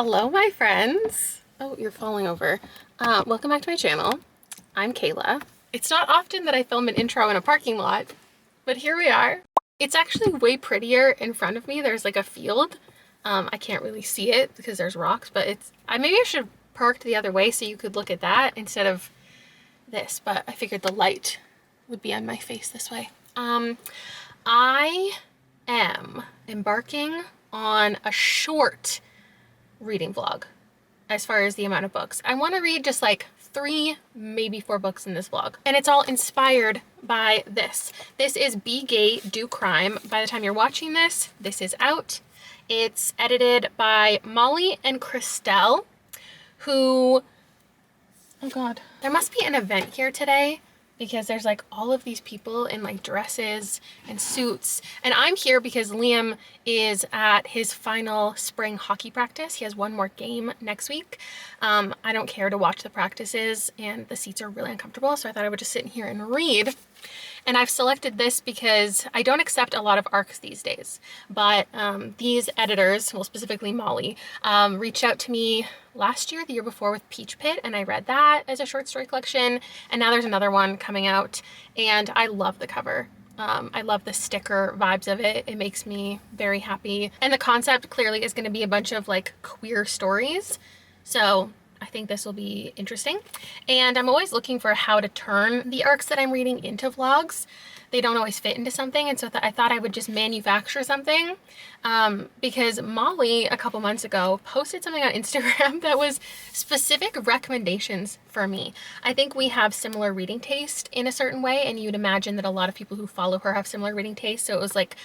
Hello, my friends. Oh, you're falling over. Welcome back to my channel. I'm Kayla. It's not often that I film an intro in a parking lot, but here we are. It's actually way prettier in front of me. There's like a field. I can't really see it because there's rocks, but maybe I should park the other way so you could look at that instead of this, but I figured the light would be on my face this way. I am embarking on a short reading vlog as far as the amount of books. I want to read just like 3, maybe 4 books in this vlog. And it's all inspired by this. This is Be Gay, Do Crime. By the time you're watching this, this is out. It's edited by Molly and Christelle, who, oh God, there must be an event here today because there's like all of these people in like dresses and suits. And I'm here because Liam is at his final spring hockey practice. He has one more game next week. I don't care to watch the practices and the seats are really uncomfortable. So I thought I would just sit in here and read. And I've selected this because I don't accept a lot of ARCs these days, but these editors, well, specifically Molly, reached out to me last year, the year before, with Peach Pit, and I read that as a short story collection, and now there's another one coming out, and I love the cover. I love the sticker vibes of it. It makes me very happy, and the concept clearly is going to be a bunch of like queer stories, so I think this will be interesting. And I'm always looking for how to turn the arcs that I'm reading into vlogs. They don't always fit into something, and so I thought I would just manufacture something because Molly a couple months ago posted something on Instagram that was specific recommendations for me. I think we have similar reading taste in a certain way, and you'd imagine that a lot of people who follow her have similar reading taste. So it was like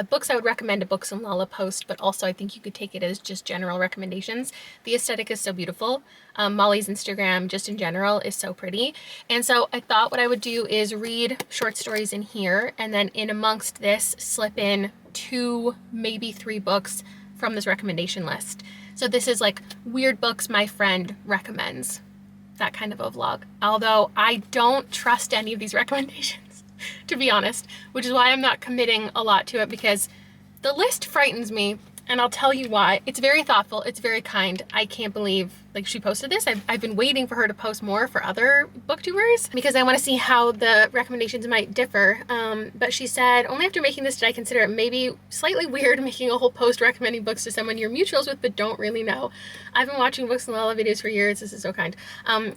books I would recommend a BooksandLala post, but also I think you could take it as just general recommendations. The aesthetic is so beautiful. Molly's Instagram just in general is so pretty. And so I thought what I would do is read short stories in here, and then in amongst this slip in 2, maybe 3 books from this recommendation list. So this is like weird books my friend recommends, that kind of a vlog. Although I don't trust any of these recommendations, to be honest, which is why I'm not committing a lot to it, because the list frightens me. And I'll tell you why. It's very thoughtful. It's very kind. I can't believe like she posted this. I've been waiting for her to post more for other booktubers because I want to see how the recommendations might differ. But she said, only after making this did I consider it maybe slightly weird making a whole post recommending books to someone you're mutuals with but don't really know. I've been watching BooksandLala videos for years. This is so kind.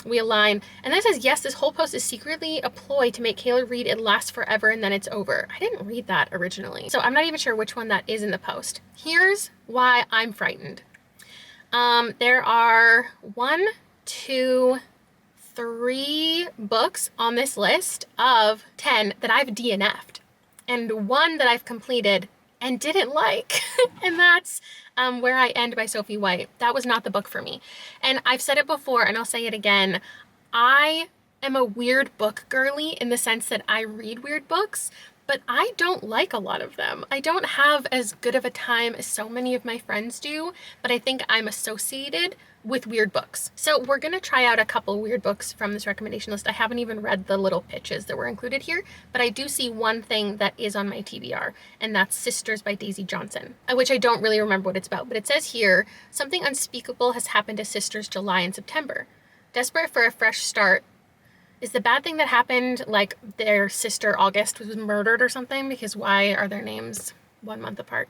We align. And then it says, yes, this whole post is secretly a ploy to make Kayla read It Lasts Forever and Then It's Over. I didn't read that originally, so I'm not even sure which one that is in the post. Here's why I'm frightened. There are 1, 2, 3 books on this list of 10 that I've DNF'd, and 1 that I've completed and didn't like. And that's Where I End by Sophie White. That was not the book for me. And I've said it before and I'll say it again. I am a weird book girly in the sense that I read weird books, but I don't like a lot of them. I don't have as good of a time as so many of my friends do, but I think I'm associated with weird books. So we're gonna try out a couple weird books from this recommendation list. I haven't even read the little pitches that were included here, but I do see one thing that is on my TBR, and that's Sisters by Daisy Johnson, which I don't really remember what it's about, but it says here, something unspeakable has happened to sisters July and September. Desperate for a fresh start, is the bad thing that happened like their sister August was murdered or something? Because why are their names 1 month apart?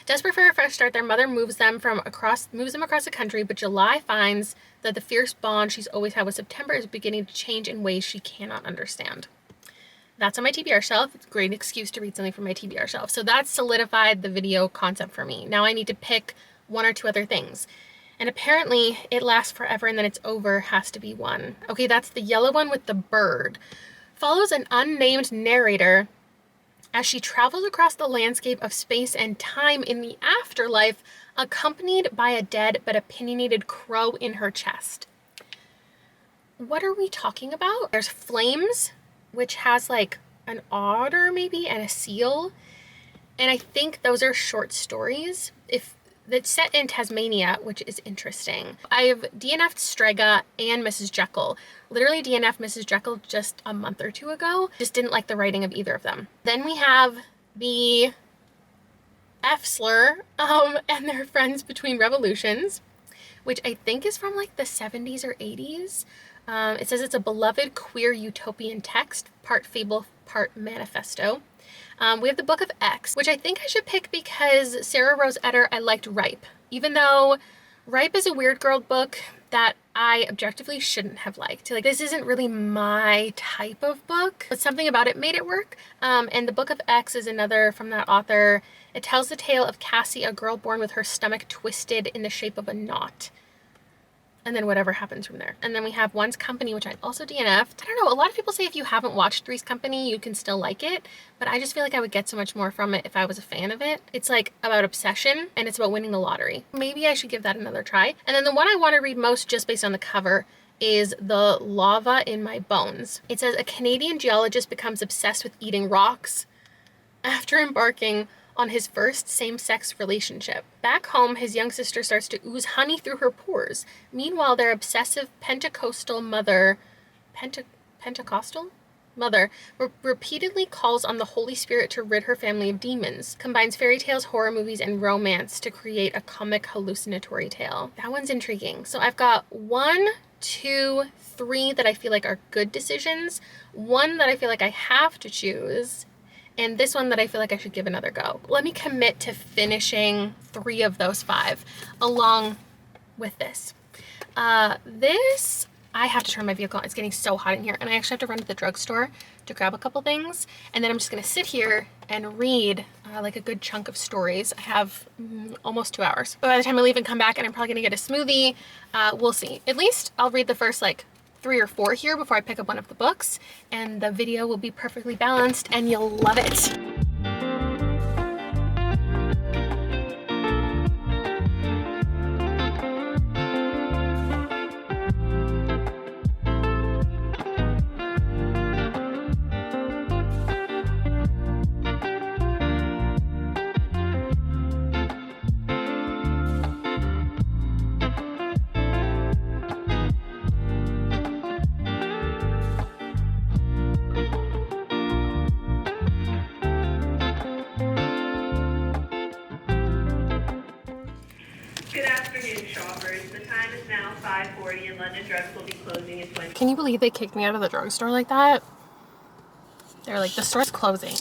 Desperate for a fresh start, their mother moves them across the country, but July finds that the fierce bond she's always had with September is beginning to change in ways she cannot understand. That's on my TBR shelf. It's a great excuse to read something from my TBR shelf. So that solidified the video concept for me. Now I need to pick 1 or 2 other things. And apparently It Lasts Forever and Then It's Over has to be one. Okay, that's the yellow one with the bird. Follows an unnamed narrator as she travels across the landscape of space and time in the afterlife, accompanied by a dead but opinionated crow in her chest. What are we talking about? There's Flames, which has like an otter maybe and a seal. And I think those are short stories. That's set in Tasmania, which is interesting. I've DNF'd Strega and Mrs. Jekyll. Literally DNF'd Mrs. Jekyll just a month or 2 ago. Just didn't like the writing of either of them. Then we have the F slur and their friends between revolutions, which I think is from like the 70s or 80s. It says it's a beloved queer utopian text, part fable, part manifesto. We have the Book of X, which I think I should pick because Sarah Rose Etter, I liked Ripe. Even though Ripe is a weird girl book that I objectively shouldn't have liked. Like, this isn't really my type of book, but something about it made it work. And the Book of X is another from that author. It tells the tale of Cassie, a girl born with her stomach twisted in the shape of a knot. And then whatever happens from there. And then we have One's Company, which I also DNF'd. I don't know, a lot of people say if you haven't watched Three's Company, you can still like it, but I just feel like I would get so much more from it if I was a fan of it. It's like about obsession and it's about winning the lottery. Maybe I should give that another try. And then the one I want to read most just based on the cover is The Lava in My Bones. It says a Canadian geologist becomes obsessed with eating rocks after embarking on his first same-sex relationship. Back home, his young sister starts to ooze honey through her pores. Meanwhile, their obsessive Pentecostal mother repeatedly calls on the Holy Spirit to rid her family of demons, combines fairy tales, horror movies, and romance to create a comic hallucinatory tale. That one's intriguing. So I've got 1, 2, 3 that I feel like are good decisions, 1 that I feel like I have to choose, and this one that I feel like I should give another go. Let me commit to finishing 3 of those 5 along with this. This, I have to turn my vehicle on. It's getting so hot in here, and I actually have to run to the drugstore to grab a couple things, and then I'm just gonna sit here and read like a good chunk of stories. I have almost 2 hours. But by the time I leave and come back, and I'm probably gonna get a smoothie, we'll see. At least I'll read the first like 3 or 4 here before I pick up one of the books, and the video will be perfectly balanced and you'll love it. Can you believe they kicked me out of the drugstore like that? They're like, the store's closing.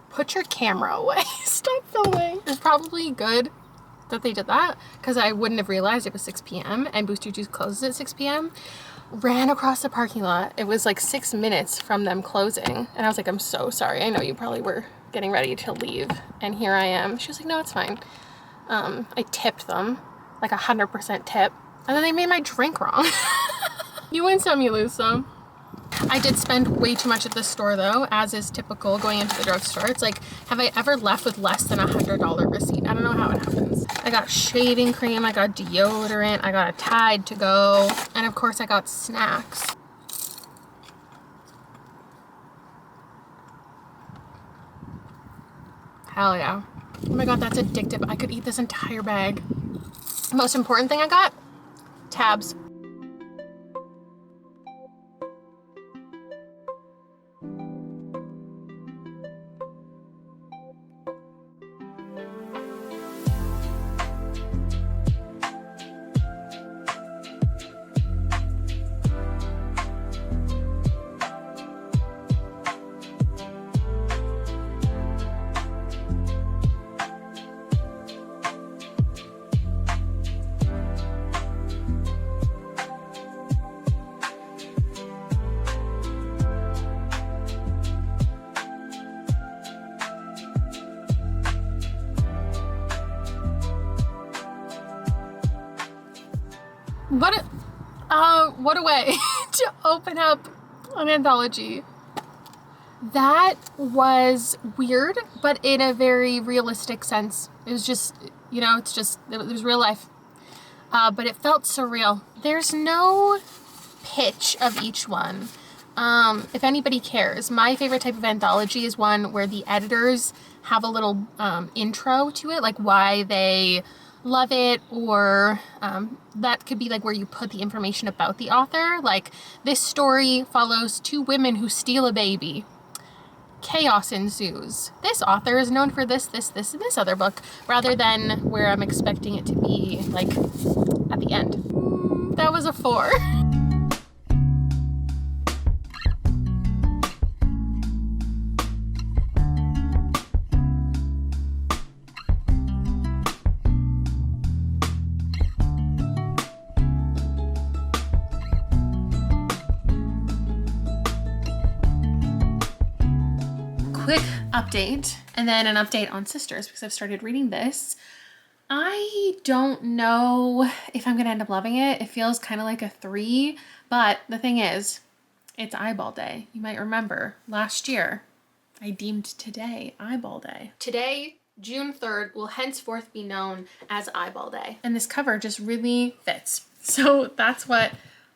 Put your camera away. Stop filming. It's probably good that they did that because I wouldn't have realized it was 6 p.m. and Booster Juice closes at 6 p.m. Ran across the parking lot. It was like 6 minutes from them closing. And I was like, I'm so sorry. I know you probably were getting ready to leave. And here I am. She was like, no, it's fine. I tipped them like 100% tip. And then they made my drink wrong. You win some, you lose some. I did spend way too much at this store though, as is typical going into the drugstore. It's like, have I ever left with less than $100 receipt? I don't know how it happens. I got shaving cream, I got deodorant, I got a Tide to go, and of course I got snacks. Hell yeah. Oh my god, that's addictive. I could eat this entire bag. Most important thing I got? Tabs. What a way to open up an anthology. That was weird, but in a very realistic sense. It was just, you know, it was real life. But it felt surreal. There's no pitch of each one. If anybody cares, my favorite type of anthology is one where the editors have a little intro to it, like why they love it, or that could be like where you put the information about the author. Like, this story follows 2 women who steal a baby. Chaos ensues. This author is known for this, and this other book, rather than where I'm expecting it to be, like, at the end. was a 4. Quick update, and then an update on Sisters, because I've started reading this. I don't know if I'm gonna end up loving it. It feels kind of like a 3, but the thing is, it's eyeball day. You might remember last year I deemed today eyeball day. Today, June 3rd, will henceforth be known as eyeball day, and this cover just really fits. So that's what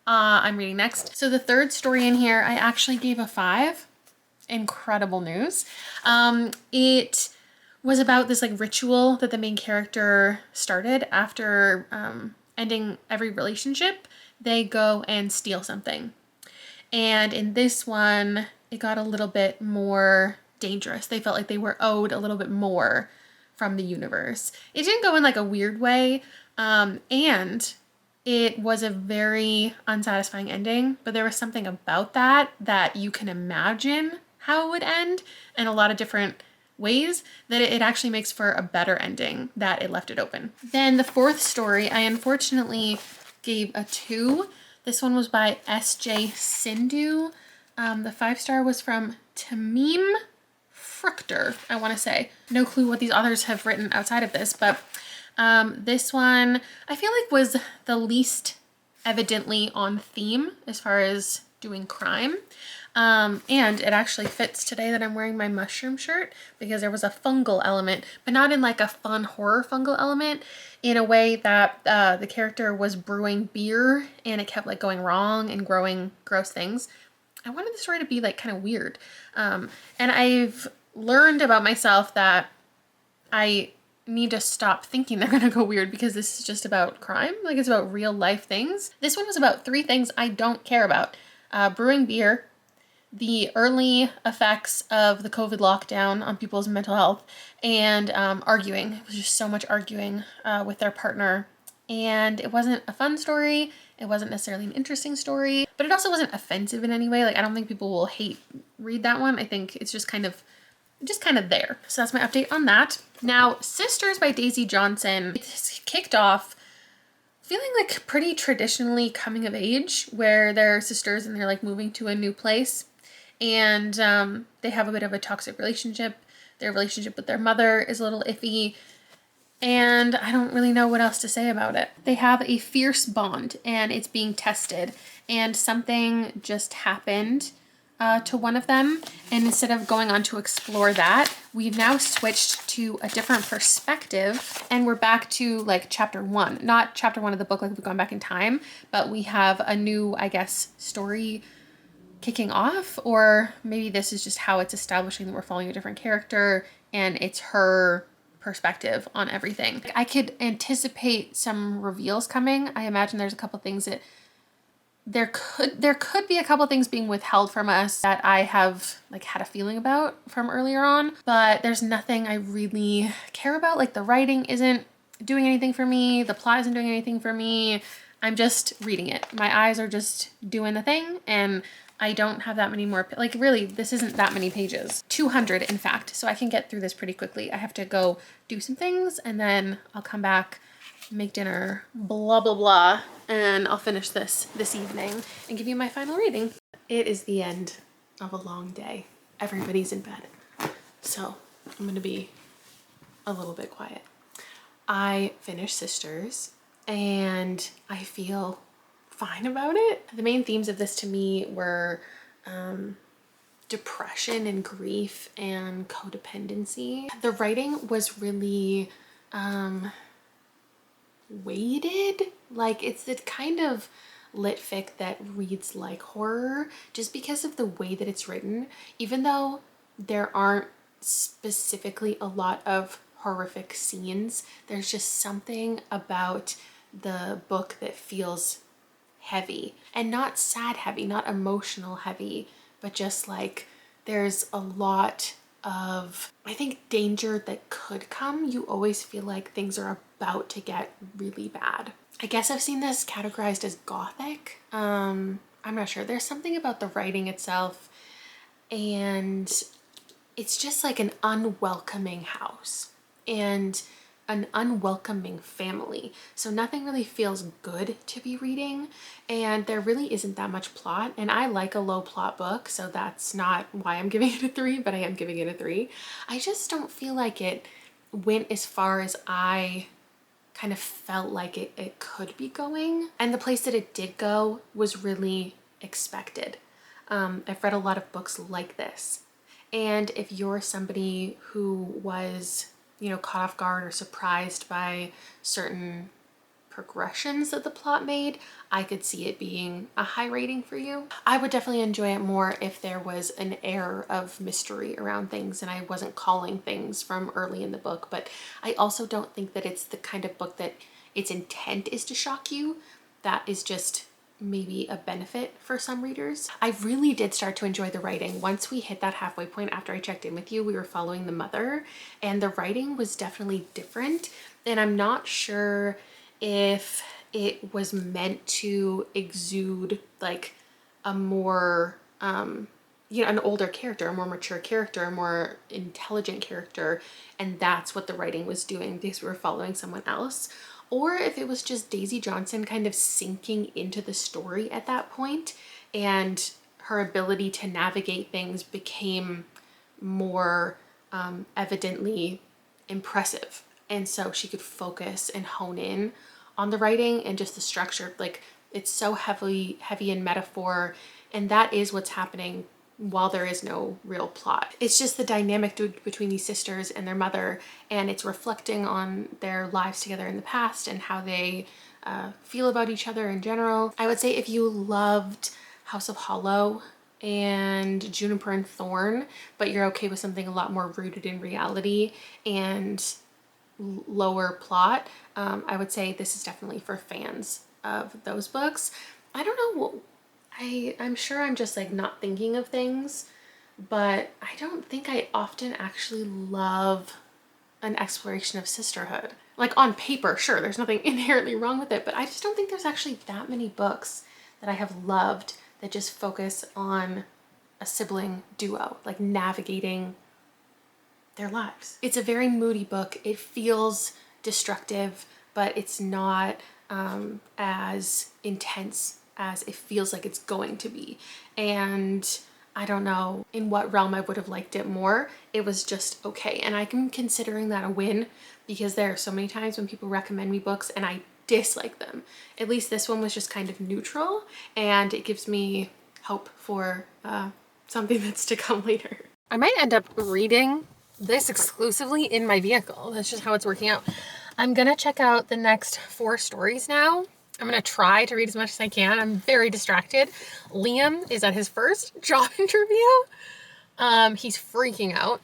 I'm reading next. So the third story in here, I actually gave a 5. Incredible news. It was about this like ritual that the main character started after ending every relationship. They go and steal something. And in this one, it got a little bit more dangerous. They felt like they were owed a little bit more from the universe. It didn't go in like a weird way. And it was a very unsatisfying ending, but there was something about that you can imagine how it would end in a lot of different ways, that it actually makes for a better ending, that it left it open. Then the fourth story, I unfortunately gave a 2. This one was by S.J. Sindhu. The 5-star was from Tamim Fruchter, I want to say. No clue what these authors have written outside of this, but this one I feel like was the least evidently on theme as far as doing crime. And it actually fits today that I'm wearing my mushroom shirt, because there was a fungal element, but not in like a fun horror fungal element, in a way that the character was brewing beer and it kept like going wrong and growing gross things. I wanted the story to be like kind of weird. And I've learned about myself that I need to stop thinking they're gonna go weird, because this is just about crime. Like, it's about real life things. This one was about 3 things I don't care about. Brewing beer, the early effects of the COVID lockdown on people's mental health, and arguing. It was just so much arguing with their partner. And it wasn't a fun story. It wasn't necessarily an interesting story, but it also wasn't offensive in any way. Like, I don't think people will read that one. I think it's just kind of there. So that's my update on that. Now, Sisters by Daisy Johnson, it's kicked off feeling like pretty traditionally coming of age, where they're sisters and they're like moving to a new place. And they have a bit of a toxic relationship. Their relationship with their mother is a little iffy. And I don't really know what else to say about it. They have a fierce bond and it's being tested. And something just happened to one of them. And instead of going on to explore that, we've now switched to a different perspective. And we're back to like chapter 1. Not chapter 1 of the book, like we've gone back in time. But we have a new, I guess, story kicking off, or maybe this is just how it's establishing that we're following a different character and it's her perspective on everything. I could anticipate some reveals coming. I imagine there's a couple things that there could be a couple things being withheld from us that I have like had a feeling about from earlier on, but there's nothing I really care about. Like, the writing isn't doing anything for me, the plot isn't doing anything for me. I'm just reading it. My eyes are just doing the thing, and I don't have that many more, like really, this isn't that many pages. 200 in fact, so I can get through this pretty quickly. I have to go do some things and then I'll come back, make dinner, blah, blah, blah, and I'll finish this evening and give you my final reading. It is the end of a long day. Everybody's in bed, so I'm gonna be a little bit quiet. I finished Sisters and I feel fine about it. The main themes of this to me were depression and grief and codependency. The writing was really weighted. Like, it's the kind of lit fic that reads like horror just because of the way that it's written, even though there aren't specifically a lot of horrific scenes. There's just something about the book that feels heavy, and not sad heavy, not emotional heavy, but just like there's a lot of, I think, danger that could come. You always feel like things are about to get really bad. I guess I've seen this categorized as gothic. I'm not sure. There's something about the writing itself, and it's just like an unwelcoming house and an unwelcoming family. So nothing really feels good to be reading, and there really isn't that much plot. And I like a low plot book, so that's not why I'm giving it a 3, but I am giving it a 3. I just don't feel like it went as far as I kind of felt like it could be going. And the place that it did go was really expected. I've read a lot of books like this. And if you're somebody who was, you know, caught off guard or surprised by certain progressions that the plot made, I could see it being a high rating for you. I would definitely enjoy it more if there was an air of mystery around things and I wasn't calling things from early in the book, but I also don't think that it's the kind of book that its intent is to shock you. That is just maybe a benefit for some readers. I really did start to enjoy the writing. Once we hit that halfway point after I checked in with you, we were following the mother, and the writing was definitely different. And I'm not sure if it was meant to exude like a more you know, an older character, a more mature character, a more intelligent character, and that's what the writing was doing because we were following someone else, or if it was just Daisy Johnson kind of sinking into the story at that point, and her ability to navigate things became more evidently impressive, and so she could focus and hone in on the writing and just the structure. Like, it's so heavy in metaphor, and that is what's happening while there is no real plot. It's just the dynamic between these sisters and their mother, and it's reflecting on their lives together in the past and how they feel about each other in general. I would say if you loved House of Hollow and Juniper and Thorn, but you're okay with something a lot more rooted in reality and lower plot, I would say this is definitely for fans of those books. I don't know, I'm sure I'm just like not thinking of things, but I don't think I often actually love an exploration of sisterhood. Like, on paper, sure, there's nothing inherently wrong with it, but I just don't think there's actually that many books that I have loved that just focus on a sibling duo, like navigating their lives. It's a very moody book. It feels destructive, but it's not as intense as it feels like it's going to be. And I don't know in what realm I would have liked it more. It was just okay. And I'm considering that a win because there are so many times when people recommend me books and I dislike them. At least this one was just kind of neutral, and it gives me hope for something that's to come later. I might end up reading this exclusively in my vehicle. That's just how it's working out. I'm gonna check out the next 4 stories now. I'm gonna try to read as much as I can. I'm very distracted. Liam is at his first job interview. He's freaking out.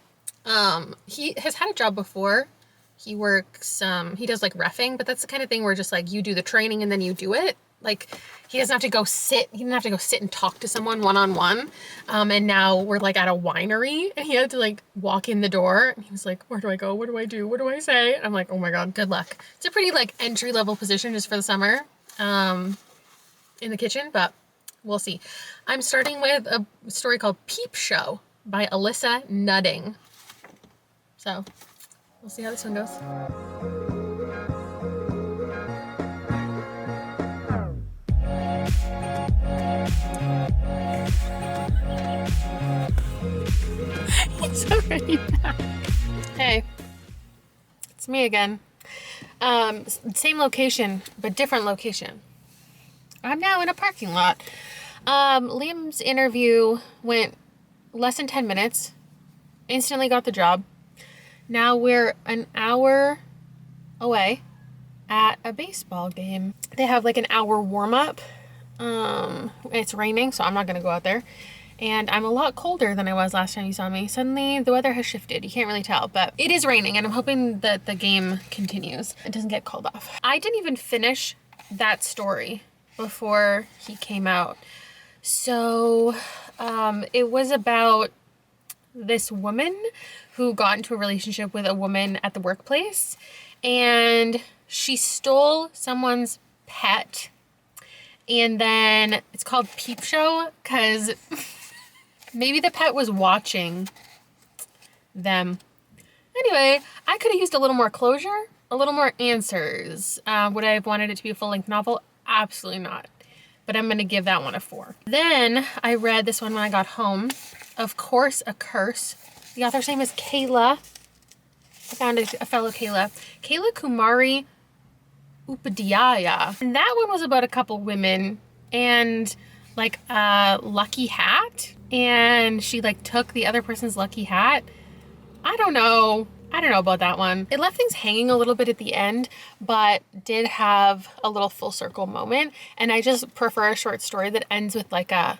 He has had a job before. He works, he does like reffing, but that's the kind of thing where just like you do the training and then you do it. Like, he doesn't have to go sit, he didn't have to go sit and talk to someone one-on-one. And now we're like at a winery and he had to like walk in the door and he was like, where do I go? What do I do? What do I say? I'm like, oh my God, good luck. It's a pretty like entry-level position just for the summer, in the kitchen, but we'll see. I'm starting with a story called Peep Show by Alyssa Nutting. So we'll see how this one goes. It's already back. Hey, it's me again. Same location, but different location. I'm now in a parking lot. Liam's interview went less than 10 minutes. Instantly got the job. Now we're an hour away at a baseball game. They have like an hour warm up. It's raining, so I'm not gonna go out there. And I'm a lot colder than I was last time you saw me. Suddenly the weather has shifted. You can't really tell, but it is raining and I'm hoping that the game continues. It doesn't get called off. I didn't even finish that story before he came out. So it was about this woman who got into a relationship with a woman at the workplace, and she stole someone's Pet. And then it's called Peep Show because maybe the pet was watching them. Anyway, I could have used a little more closure, a little more answers. Would I have wanted it to be a full-length novel? Absolutely not. But I'm going to give that one a 4. Then I read this one when I got home. Of Course, A Curse. The author's name is Kayla. I found a fellow Kayla. Kayla Kumari Upadhyaya. And that one was about a couple women and like a lucky hat. And she like took the other person's lucky hat. I don't know about that one. It left things hanging a little bit at the end, but did have a little full circle moment. And I just prefer a short story that ends with like a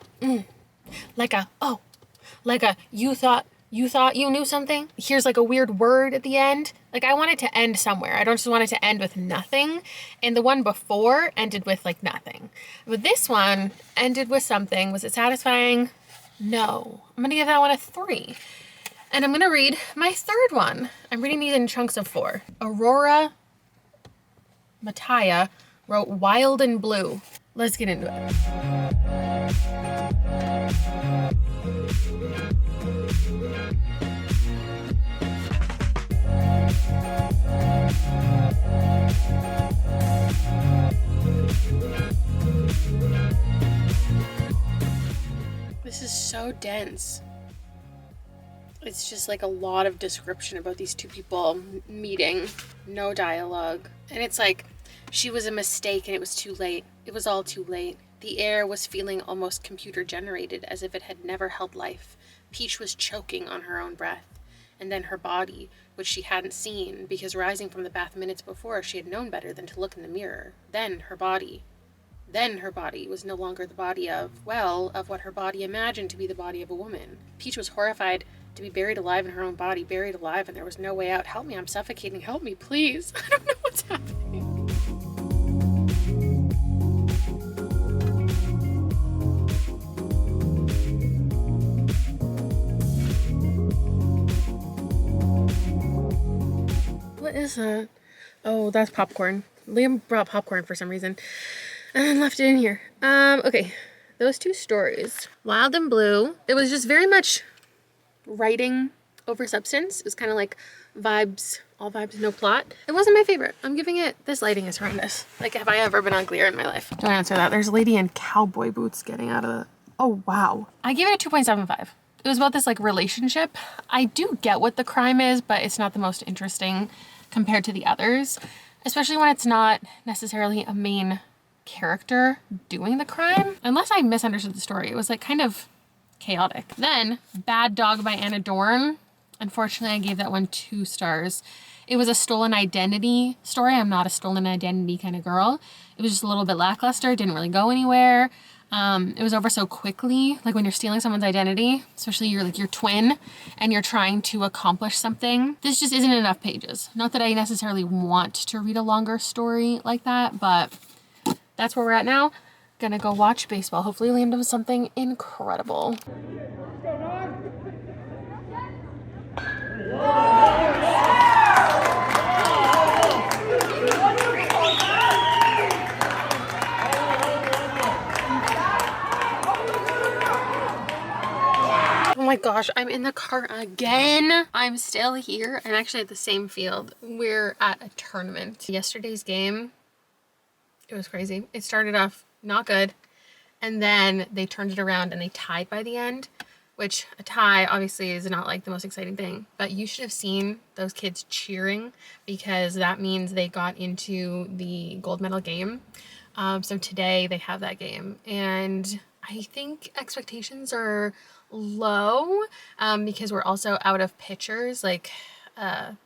you thought you knew something. Here's like a weird word at the end. Like I want it to end somewhere. I don't just want it to end with nothing. And the one before ended with like nothing. But this one ended with something. Was it satisfying? No. I'm gonna give that one a 3. And I'm gonna read my third one. I'm reading these in chunks of 4. Aurora Mataya wrote Wild and Blue. Let's get into it. This is so dense. It's just like a lot of description about these two people meeting, no dialogue. And it's like, she was a mistake and it was too late. It was all too late. The air was feeling almost computer generated, as if it had never held life. Peach was choking on her own breath. And then her body, which she hadn't seen, because rising from the bath minutes before, she had known better than to look in the mirror. Then her body was no longer the body of what her body imagined to be the body of a woman. Peach was horrified to be buried alive in her own body, buried alive, and there was no way out. Help me, I'm suffocating. Help me, please. I don't know what's happening. What is that? Oh, that's popcorn. Liam brought popcorn for some reason and left it in here. Okay. Those two stories. Wild and Blue. It was just very much writing over substance. It was kind of like vibes, all vibes, no plot. It wasn't my favorite. I'm giving it, this lighting is horrendous. Like, have I ever been uglier in my life? Don't answer that. There's a lady in cowboy boots getting out of the, oh wow. I gave it a 2.75. It was about this like relationship. I do get what the crime is, but it's not the most interesting compared to the others, especially when it's not necessarily a main character doing the crime. Unless I misunderstood the story. It was like kind of chaotic. Then Bad Dog by Anna Dorn. Unfortunately, I gave that one 2 stars. It was a stolen identity story. I'm not a stolen identity kind of girl. It was just a little bit lackluster. It didn't really go anywhere. It was over so quickly. Like when you're stealing someone's identity, especially your twin, and you're trying to accomplish something. This just isn't enough pages. Not that I necessarily want to read a longer story like that, but that's where we're at now. Gonna go watch baseball. Hopefully Liam does something incredible. Oh my gosh, I'm in the car again. I'm still here. I'm actually at the same field. We're at a tournament. Yesterday's game, it was crazy. It started off not good, and then they turned it around and they tied by the end, which a tie obviously is not like the most exciting thing, but you should have seen those kids cheering because that means they got into the gold medal game. So today they have that game, and I think expectations are low because we're also out of pitchers. Like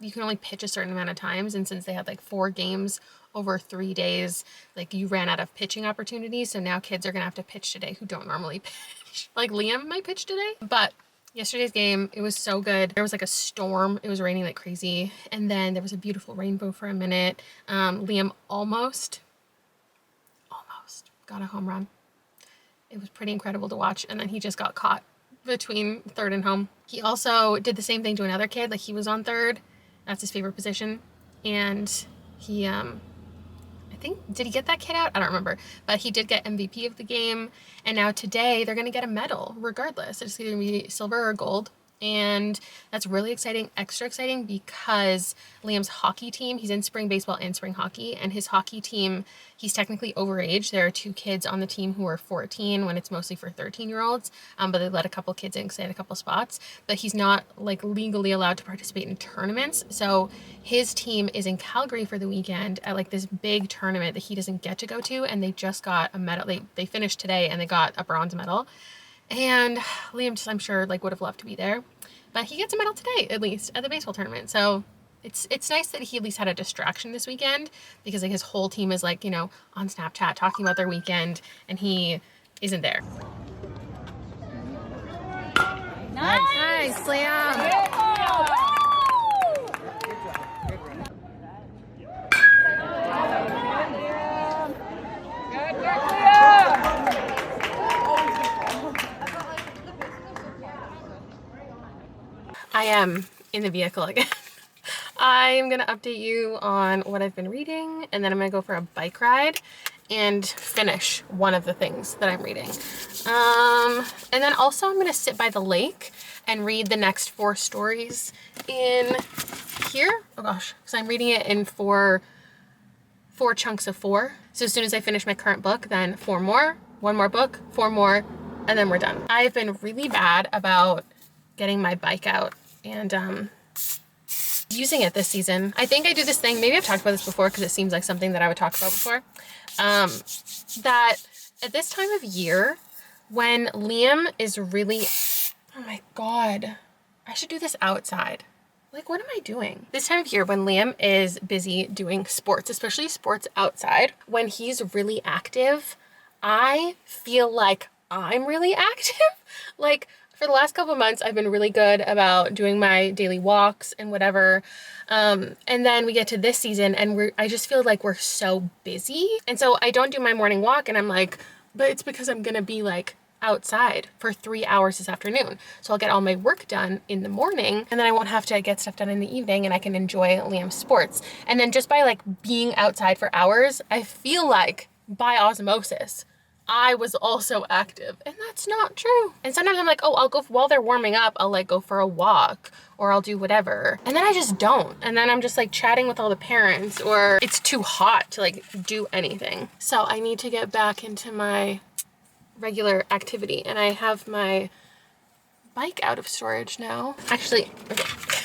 you can only pitch a certain amount of times, and since they had like 4 games over 3 days, like you ran out of pitching opportunities. So now kids are gonna have to pitch today who don't normally pitch. Like Liam might pitch today. But yesterday's game, it was so good. There was like a storm. It was raining like crazy. And then there was a beautiful rainbow for a minute. Liam almost got a home run. It was pretty incredible to watch. And then he just got caught between third and home. He also did the same thing to another kid. Like he was on third. That's his favorite position. And he, I think, did he get that kid out? I don't remember, but he did get MVP of the game. And now today they're going to get a medal regardless. It's either going to be silver or gold. And that's really exciting, extra exciting, because Liam's hockey team, he's in spring baseball and spring hockey, and his hockey team, he's technically overage. There are 2 kids on the team who are 14 when it's mostly for 13-year-olds, but they let a couple kids in because they had a couple spots, but he's not like legally allowed to participate in tournaments. So his team is in Calgary for the weekend at like this big tournament that he doesn't get to go to, and they just got a medal. They finished today and they got a bronze medal. And Liam just, I'm sure, like, would have loved to be there, but he gets a medal today, at least at the baseball tournament. So it's nice that he at least had a distraction this weekend, because like his whole team is like, you know, on Snapchat talking about their weekend, and he isn't there. Nice, Liam. I am in the vehicle again. I'm gonna update you on what I've been reading, and then I'm gonna go for a bike ride and finish one of the things that I'm reading. And then also I'm gonna sit by the lake and read the next 4 stories in here. Oh gosh, because I'm reading it in four chunks of 4. So as soon as I finish my current book, then 4 more, 1 more book, 4 more, and then we're done. I've been really bad about getting my bike out and using it this season. I think I do this thing, maybe I've talked about this before because it seems like something that I would talk about before, that at this time of year when Liam is really, oh my God, I should do this outside. Like, what am I doing? This time of year when Liam is busy doing sports, especially sports outside, when he's really active, I feel like I'm really active. Like, for the last couple of months, I've been really good about doing my daily walks and whatever. And then we get to this season and I just feel like we're so busy. And so I don't do my morning walk, and I'm like, but it's because I'm gonna be like outside for 3 hours this afternoon. So I'll get all my work done in the morning, and then I won't have to get stuff done in the evening, and I can enjoy Liam's sports. And then just by like being outside for hours, I feel like by osmosis, I was also active, and that's not true. And sometimes I'm like, oh, I'll go, while they're warming up, I'll like go for a walk, or I'll do whatever. And then I just don't. And then I'm just like chatting with all the parents, or it's too hot to like do anything. So I need to get back into my regular activity, and I have my bike out of storage now. Actually, okay.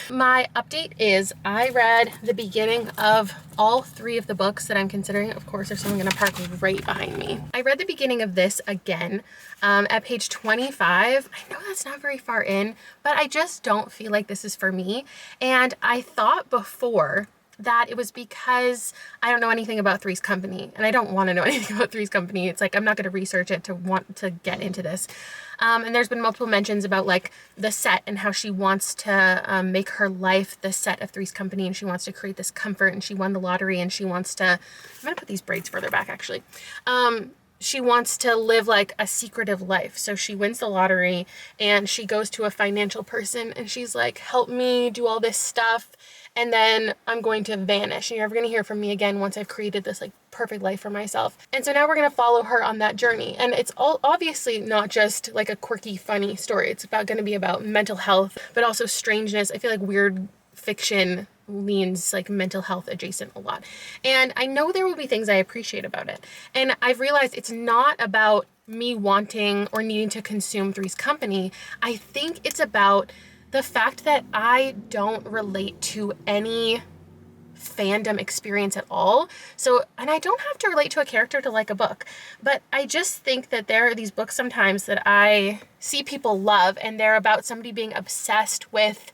My update is I read the beginning of all 3 of the books that I'm considering. Of course, there's someone gonna park right behind me. I read the beginning of this again at page 25. I know that's not very far in, but I just don't feel like this is for me. And I thought before that it was because I don't know anything about Three's Company, and I don't want to know anything about Three's Company. It's like, I'm not going to research it to want to get into this. And there's been multiple mentions about like the set and how she wants to make her life the set of Three's Company, and she wants to create this comfort, and she won the lottery, and she wants to, I'm going to put these braids further back actually. She wants to live like a secretive life. So she wins the lottery and she goes to a financial person and she's like, help me do all this stuff, and then I'm going to vanish, and you're never going to hear from me again once I've created this like perfect life for myself. And so now we're going to follow her on that journey. And it's all obviously not just like a quirky, funny story. It's going to be about mental health, but also strangeness. I feel like weird fiction leans like mental health adjacent a lot. And I know there will be things I appreciate about it. And I've realized it's not about me wanting or needing to consume Three's Company. I think it's about the fact that I don't relate to any fandom experience at all. So, and I don't have to relate to a character to like a book, but I just think that there are these books sometimes that I see people love, and they're about somebody being obsessed with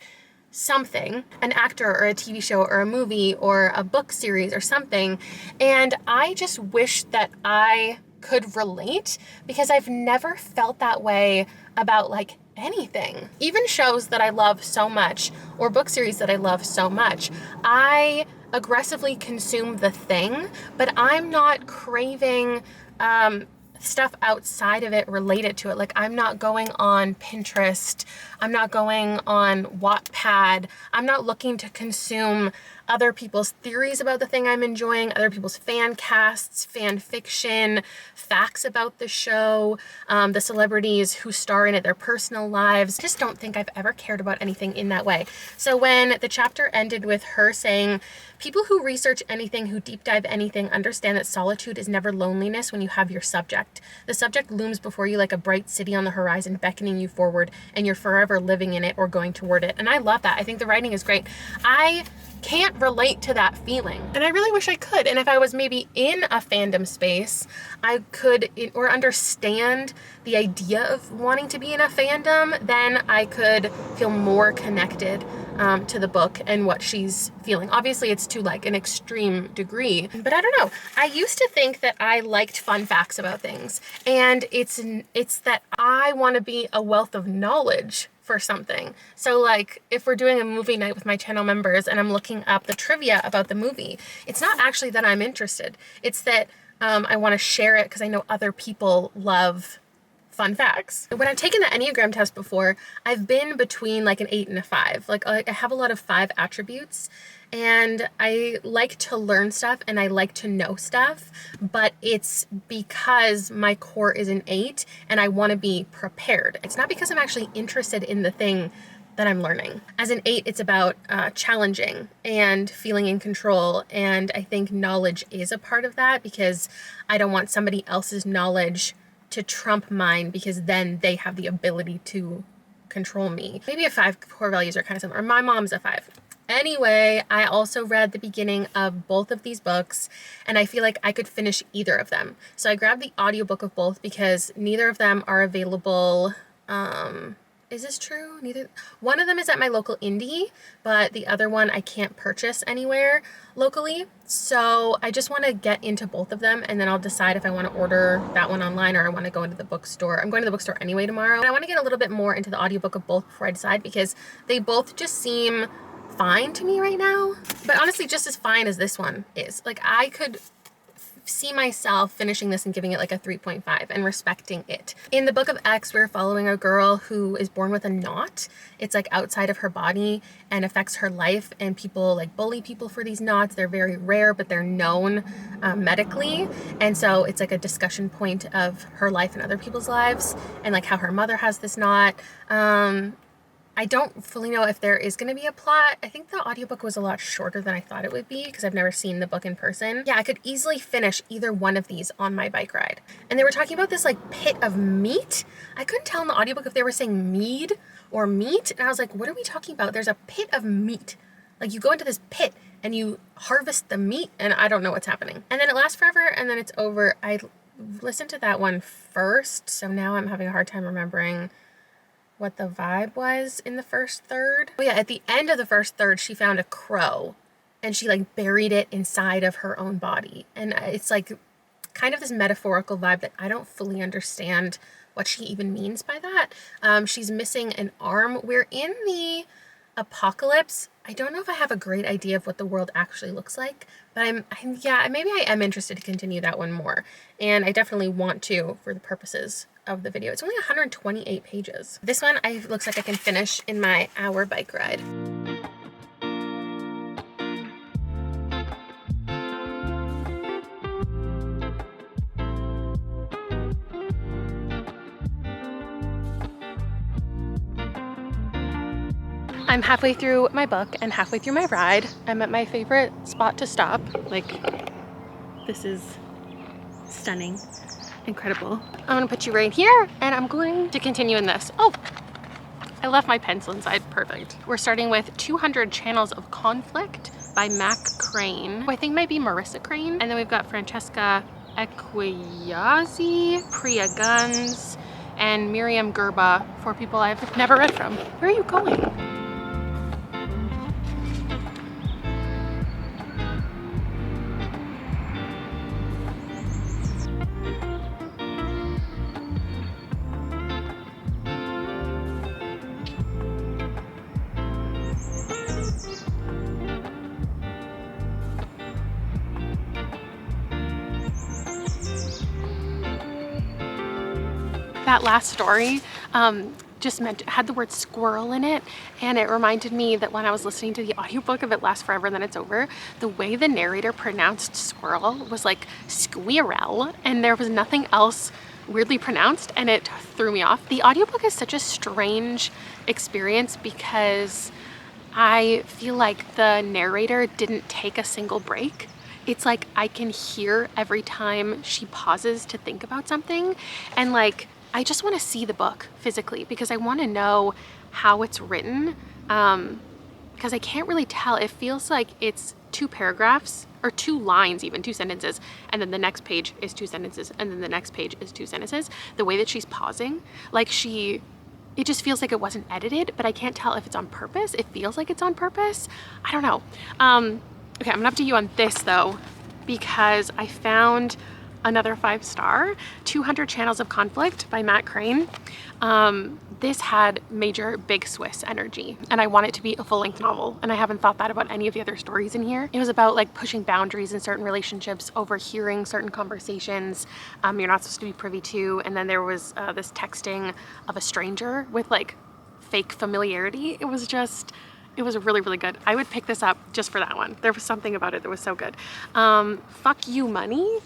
something, an actor or a TV show or a movie or a book series or something. And I just wish that I could relate, because I've never felt that way about like anything. Even shows that I love so much or book series that I love so much, I aggressively consume the thing, but I'm not craving stuff outside of it related to it. Like, I'm not going on Pinterest, I'm not going on Wattpad, I'm not looking to consume other people's theories about the thing I'm enjoying, other people's fan casts, fan fiction, facts about the show, the celebrities who star in it, their personal lives. I just don't think I've ever cared about anything in that way. So when the chapter ended with her saying, people who research anything, who deep dive anything, understand that solitude is never loneliness when you have your subject. The subject looms before you like a bright city on the horizon, beckoning you forward, and you're forever living in it or going toward it. And I love that. I think the writing is great. I can't relate to that feeling, and I really wish I could. And if I was maybe in a fandom space, I could or understand the idea of wanting to be in a fandom, then I could feel more connected to the book and what she's feeling. Obviously it's to like an extreme degree, but I don't know. I used to think that I liked fun facts about things, and it's that I want to be a wealth of knowledge for something. So like if we're doing a movie night with my channel members and I'm looking up the trivia about the movie, it's not actually that I'm interested. It's that I want to share it because I know other people love fun facts. When I've taken the Enneagram test before, I've been between like an 8 and a 5. Like I have a lot of 5 attributes, and I like to learn stuff and I like to know stuff, but it's because my core is an 8 and I want to be prepared. It's not because I'm actually interested in the thing that I'm learning. As an 8, it's about challenging and feeling in control, and I think knowledge is a part of that because I don't want somebody else's knowledge to trump mine, because then they have the ability to control me. Maybe a 5 core values are kind of similar. My mom's a 5. Anyway, I also read the beginning of both of these books, and I feel like I could finish either of them. So I grabbed the audiobook of both because neither of them are available. Is this true? Neither. One of them is at my local indie, but the other one I can't purchase anywhere locally. So I just want to get into both of them, and then I'll decide if I want to order that one online or I want to go into the bookstore. I'm going to the bookstore anyway tomorrow. And I want to get a little bit more into the audiobook of both before I decide, because they both just seem fine to me right now. But honestly, just as fine as this one is. Like I could see myself finishing this and giving it like a 3.5 and respecting it. In the book of X, we're following a girl who is born with a knot. It's like outside of her body and affects her life, and people like bully people for these knots. They're very rare, but they're known medically, and so it's like a discussion point of her life and other people's lives, and like how her mother has this knot. I don't fully know if there is going to be a plot. I think the audiobook was a lot shorter than I thought it would be because I've never seen the book in person. Yeah, I could easily finish either one of these on my bike ride. And they were talking about this like pit of meat. I couldn't tell in the audiobook if they were saying mead or meat. And I was like, what are we talking about? There's a pit of meat. Like you go into this pit and you harvest the meat, and I don't know what's happening. And then it lasts forever and then it's over. I listened to that one first, so now I'm having a hard time remembering what the vibe was in the first third. Oh yeah, at the end of the first third, she found a crow and she like buried it inside of her own body. And it's like kind of this metaphorical vibe that I don't fully understand what she even means by that. She's missing an arm. We're in the apocalypse. I don't know if I have a great idea of what the world actually looks like, but yeah, maybe I am interested to continue that one more. And I definitely want to for the purposes of the video. It's only 128 pages. This one looks like I can finish in my hour bike ride. I'm halfway through my book and halfway through my ride. I'm at my favorite spot to stop. Like, this is stunning. Incredible. I'm gonna put you right here and I'm going to continue in this. Oh, I left my pencil inside. Perfect. We're starting with 200 Channels of Conflict by Mac Crane, who I think might be Marissa Crane. And then we've got Francesca Equiazzi, Priya Guns, and Miriam Gerba, 4 people I've never read from. Where are you going? That last story just had the word squirrel in it, and it reminded me that when I was listening to the audiobook of It Lasts Forever and Then It's Over, the way the narrator pronounced squirrel was like squirrel, and there was nothing else weirdly pronounced, and it threw me off. The audiobook is such a strange experience because I feel like the narrator didn't take a single break. It's like I can hear every time she pauses to think about something, and like I just want to see the book physically because I want to know how it's written, because I can't really tell. It feels like it's 2 paragraphs or 2 lines, even 2 sentences, and then the next page is 2 sentences, and then the next page is 2 sentences. The way that she's pausing, like it just feels like it wasn't edited, but I can't tell if it's on purpose. It feels like it's on purpose. I don't know. Okay, I'm gonna up to you on this though, because I found another 5-star, 200 Channels of Conflict by Matt Crane. This had major Big Swiss energy, and I want it to be a full-length novel, and I haven't thought that about any of the other stories in here. It was about like pushing boundaries in certain relationships, overhearing certain conversations you're not supposed to be privy to, and then there was this texting of a stranger with like fake familiarity. It was really, really good. I would pick this up just for that one. There was something about it that was so good. Fuck You Money.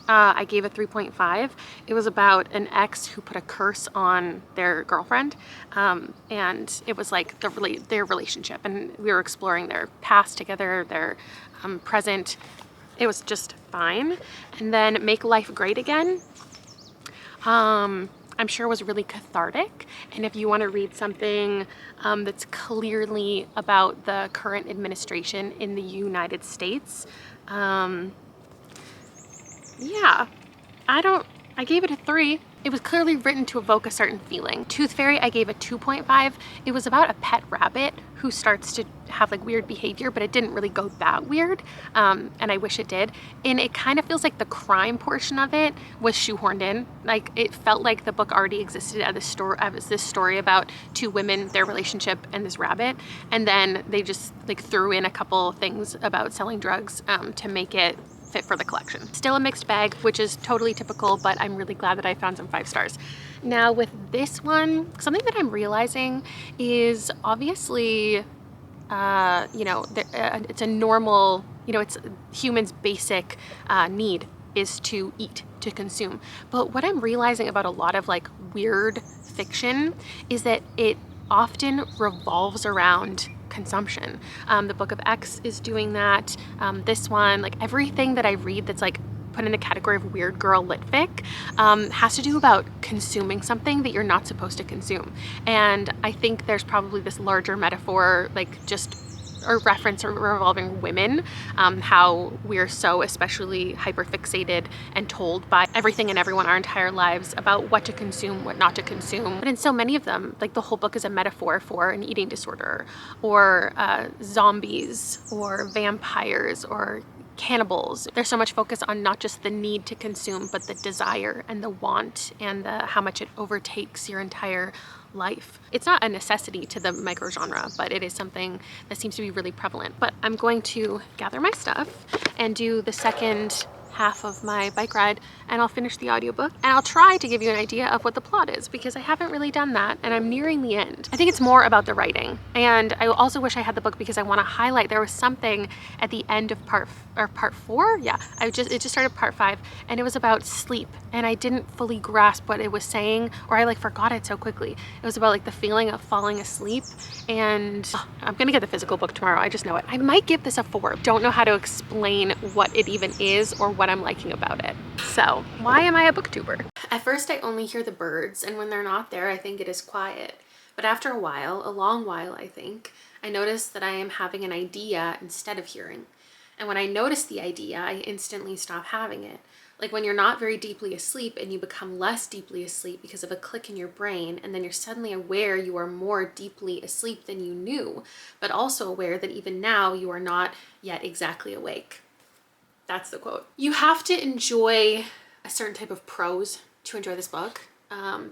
I gave it 3.5. It was about an ex who put a curse on their girlfriend, and it was like their relationship, and we were exploring their past together, their present. It was just fine. And then Make Life Great Again, I'm sure was really cathartic. And if you want to read something that's clearly about the current administration in the United States, yeah, I gave it a 3. It was clearly written to evoke a certain feeling. Tooth Fairy, I gave a 2.5. It was about a pet rabbit who starts to have like weird behavior, but it didn't really go that weird, and I wish it did. And it kind of feels like the crime portion of it was shoehorned in. Like it felt like the book already existed as this story about 2 women, their relationship, and this rabbit, and then they just like threw in a couple things about selling drugs to make it fit for the collection. Still a mixed bag, which is totally typical, but I'm really glad that I found some 5 stars. Now with this one, something that I'm realizing is obviously, it's a normal, it's humans' basic need is to eat, to consume. But what I'm realizing about a lot of like weird fiction is that it often revolves around consumption. The Book of X is doing that. This one, like everything that I read that's like put in the category of weird girl lit fic, has to do about consuming something that you're not supposed to consume. And I think there's probably this larger metaphor, like just or reference revolving women, how we're so especially hyperfixated and told by everything and everyone our entire lives about what to consume, what not to consume. But in so many of them, like the whole book is a metaphor for an eating disorder, or zombies, or vampires, or cannibals. There's so much focus on not just the need to consume, but the desire and the want and how much it overtakes your entire life. It's not a necessity to the microgenre, but it is something that seems to be really prevalent. But I'm going to gather my stuff and do the second half of my bike ride, and I'll finish the audiobook, and I'll try to give you an idea of what the plot is, because I haven't really done that, and I'm nearing the end. I think it's more about the writing, and I also wish I had the book because I want to highlight, there was something at the end of part 4, yeah, it just started part 5, and it was about sleep, and I didn't fully grasp what it was saying, or I like forgot it so quickly. It was about like the feeling of falling asleep, and I'm gonna get the physical book tomorrow, I just know it. I might give this a 4. Don't know how to explain what it even is or what I'm liking about it. So why am I a booktuber? At first I only hear the birds, and when they're not there I think it is quiet. But after a while, a long while I think, I notice that I am having an idea instead of hearing. And when I notice the idea, I instantly stop having it. Like when you're not very deeply asleep and you become less deeply asleep because of a click in your brain, and then you're suddenly aware you are more deeply asleep than you knew, but also aware that even now you are not yet exactly awake. That's the quote. You have to enjoy a certain type of prose to enjoy this book.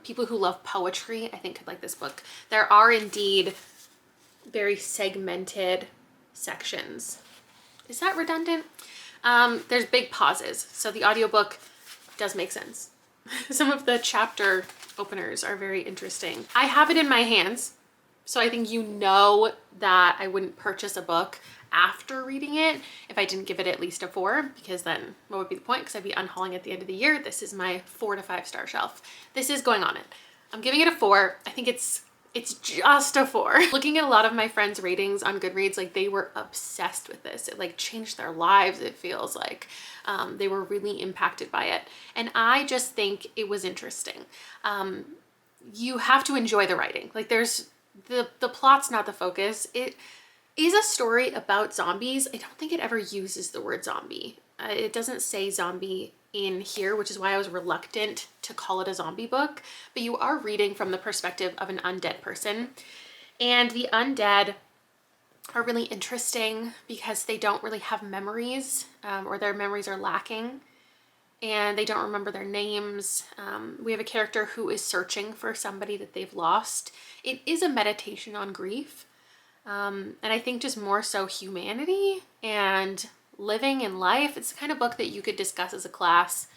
People who love poetry, I think, could like this book. There are indeed very segmented sections. Is that redundant? There's big pauses, so the audiobook does make sense. Some of the chapter openers are very interesting. I have it in my hands, so I think you know that I wouldn't purchase a book after reading it if I didn't give it at least a 4, because then what would be the point? Because I'd be unhauling at the end of the year. This is my 4 to 5 star shelf. This is going on it. I'm giving it a 4. I think it's just a 4. Looking at a lot of my friends' ratings on Goodreads, like they were obsessed with this. It like changed their lives, it feels like. They were really impacted by it. And I just think it was interesting. You have to enjoy the writing. Like there's, the plot's not the focus. It is a story about zombies. I don't think it ever uses the word zombie. It doesn't say zombie in here, which is why I was reluctant to call it a zombie book, but you are reading from the perspective of an undead person. And the undead are really interesting because they don't really have memories, or their memories are lacking, and they don't remember their names. We have a character who is searching for somebody that they've lost. It is a meditation on grief, and I think just more so humanity and living in life. It's the kind of book that you could discuss as a class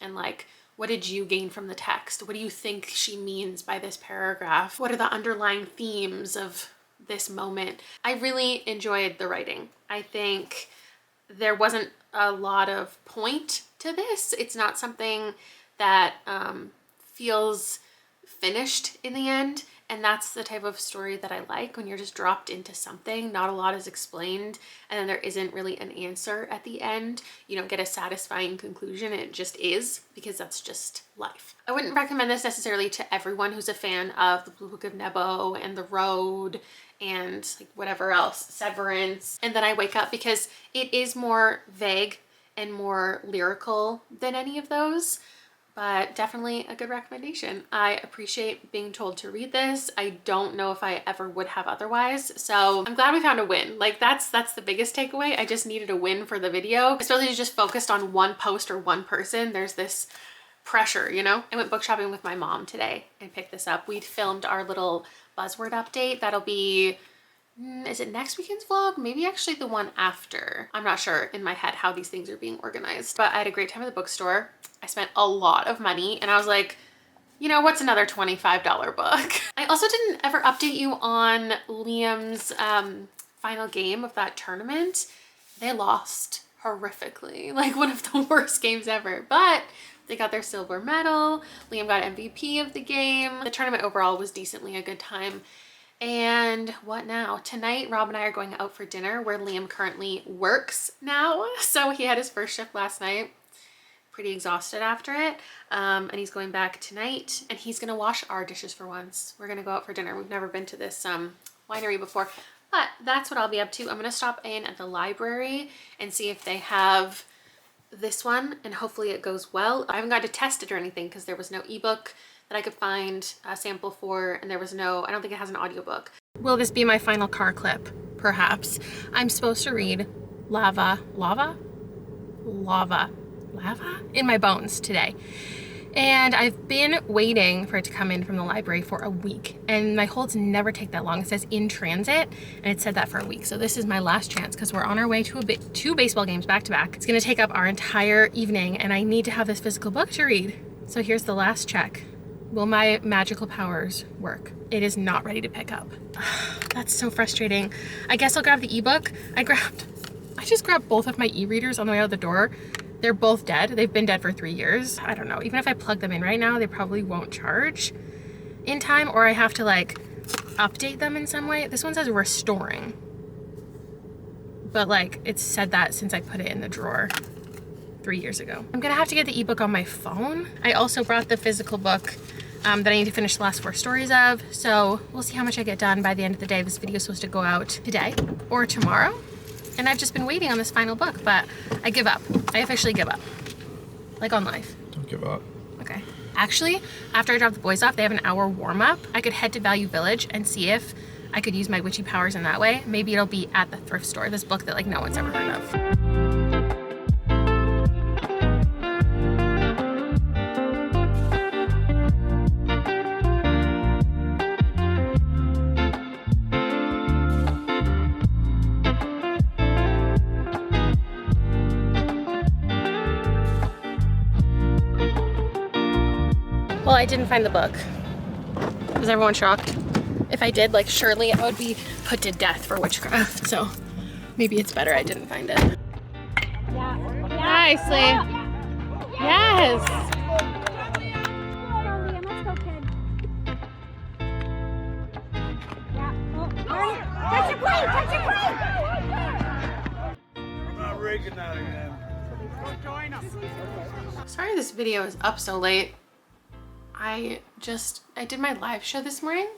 and like, what did you gain from the text? What do you think she means by this paragraph? What are the underlying themes of this moment? I really enjoyed the writing. I think there wasn't a lot of point to this. It's not something that feels finished in the end. And that's the type of story that I like, when you're just dropped into something, not a lot is explained, and then there isn't really an answer at the end. You don't get a satisfying conclusion. It just is, because that's just life. I wouldn't recommend this necessarily to everyone who's a fan of The Blue Book of Nebo and The Road and like whatever else, Severance, and Then I Wake Up, because it is more vague and more lyrical than any of those. But definitely a good recommendation. I appreciate being told to read this. I don't know if I ever would have otherwise. So I'm glad we found a win. Like that's the biggest takeaway. I just needed a win for the video, especially just focused on one post or one person. There's this pressure, you know? I went book shopping with my mom today and picked this up. We'd filmed our little buzzword update. That'll be, is it next weekend's vlog? Maybe actually the one after. I'm not sure in my head how these things are being organized, but I had a great time at the bookstore. I spent a lot of money and I was like, you know, what's another $25 book? I also didn't ever update you on Liam's final game of that tournament. They lost horrifically, like one of the worst games ever, but they got their silver medal. Liam got MVP of the game. The tournament overall was decently a good time. And what now? Tonight, Rob and I are going out for dinner where Liam currently works now. So he had his first shift last night. Pretty exhausted after it. And he's going back tonight and he's gonna wash our dishes for once. We're gonna go out for dinner. We've never been to this winery before, but that's what I'll be up to. I'm gonna stop in at the library and see if they have this one, and hopefully it goes well. I haven't got to test it or anything because there was no ebook that I could find a sample for, and there was no, I don't think it has an audiobook. Will this be my final car clip? Perhaps. I'm supposed to read Lava in My Bones today. And I've been waiting for it to come in from the library for a week, and my holds never take that long. It says in transit, and it said that for a week. So this is my last chance because we're on our way to two baseball games back to back. It's gonna take up our entire evening, and I need to have this physical book to read. So here's the last check. Will my magical powers work? It is not ready to pick up. That's so frustrating. I guess I'll grab the ebook. I just grabbed both of my e-readers on the way out the door. They're both dead. They've been dead for 3 years. I don't know. Even if I plug them in right now, they probably won't charge in time, or I have to like update them in some way. This one says restoring, but like it's said that since I put it in the drawer 3 years ago. I'm gonna have to get the ebook on my phone. I also brought the physical book that I need to finish the last 4 stories of. So we'll see how much I get done by the end of the day. This video is supposed to go out today or tomorrow. And I've just been waiting on this final book, but I give up. I officially give up. Like on life. Don't give up. Okay. Actually, after I drop the boys off, they have an hour warm up. I could head to Value Village and see if I could use my witchy powers in that way. Maybe it'll be at the thrift store, this book that like no one's ever heard of. Well, I didn't find the book. Was everyone shocked? If I did, like, surely I would be put to death for witchcraft, so maybe it's better I didn't find it. Yeah. Nicely. Yes. Let's go, kid. Yeah. Oh, touch your plate! Touch your plate! I'm not rigging that again. Sorry this video is up so late. I did my live show this morning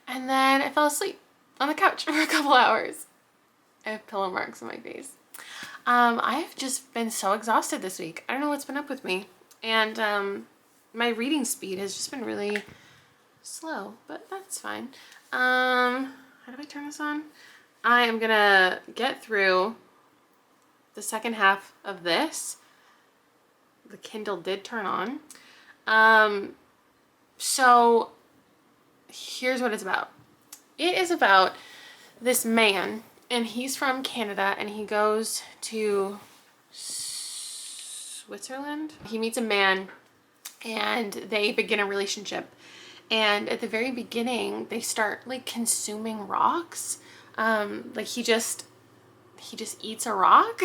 and then I fell asleep on the couch for a couple hours. I have pillow marks on my face. I've just been so exhausted this week. I don't know what's been up with me. And my reading speed has just been really slow, but that's fine. How do I turn this on? I am gonna get through the second half of this. The Kindle did turn on. So here's what it's about. It is about this man, and he's from Canada, and he goes to Switzerland. He meets a man and they begin a relationship. And at the very beginning, they start like consuming rocks. Like he just eats a rock